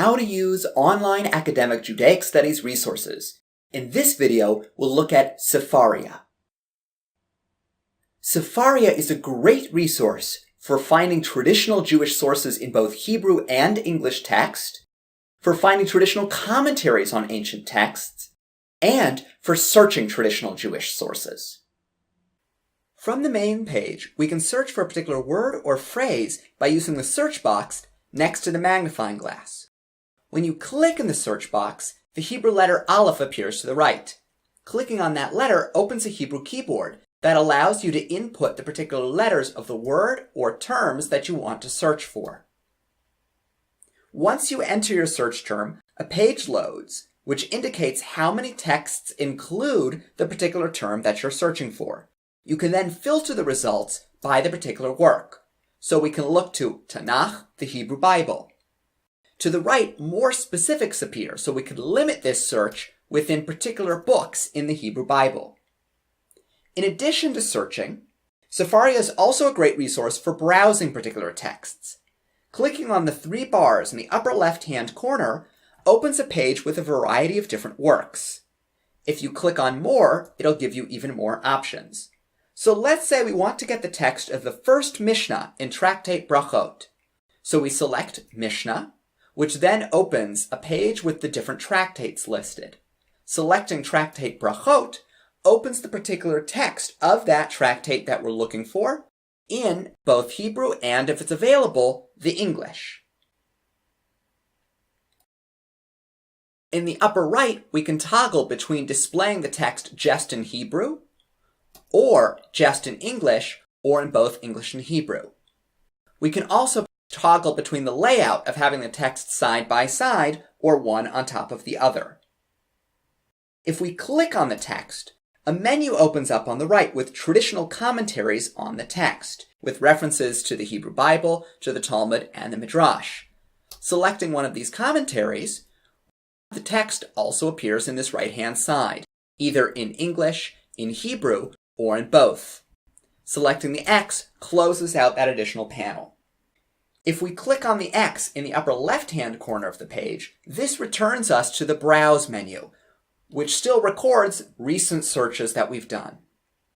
how to use online academic Judaic studies resources. In this video, we'll look at Sefaria. Sefaria is a great resource for finding traditional Jewish sources in both Hebrew and English text, for finding traditional commentaries on ancient texts, and for searching traditional Jewish sources. From the main page, we can search for a particular word or phrase by using the search box next to the magnifying glass. When you click in the search box, the Hebrew letter Aleph appears to the right. Clicking on that letter opens a Hebrew keyboard that allows you to input the particular letters of the word or terms that you want to search for. Once you enter your search term, a page loads, which indicates how many texts include the particular term that you're searching for. You can then filter the results by the particular work. So we can look to Tanakh, the Hebrew Bible. To the right, more specifics appear, so we can limit this search within particular books in the Hebrew Bible. In addition to searching, Sefaria is also a great resource for browsing particular texts. Clicking on the three bars in the upper left-hand corner opens a page with a variety of different works. If you click on more, it'll give you even more options. So let's say we want to get the text of the first Mishnah in Tractate Brachot. So we select Mishnah, which then opens a page with the different tractates listed. Selecting Tractate Brachot opens the particular text of that tractate that we're looking for in both Hebrew and, if it's available, the English. In the upper right, we can toggle between displaying the text just in Hebrew, or just in English, or in both English and Hebrew. We can also toggle between the layout of having the text side by side, or one on top of the other. If we click on the text, a menu opens up on the right with traditional commentaries on the text, with references to the Hebrew Bible, to the Talmud, and the Midrash. Selecting one of these commentaries, the text also appears in this right-hand side, either in English, in Hebrew, or in both. Selecting the X closes out that additional panel. If we click on the X in the upper left-hand corner of the page, this returns us to the Browse menu, which still records recent searches that we've done.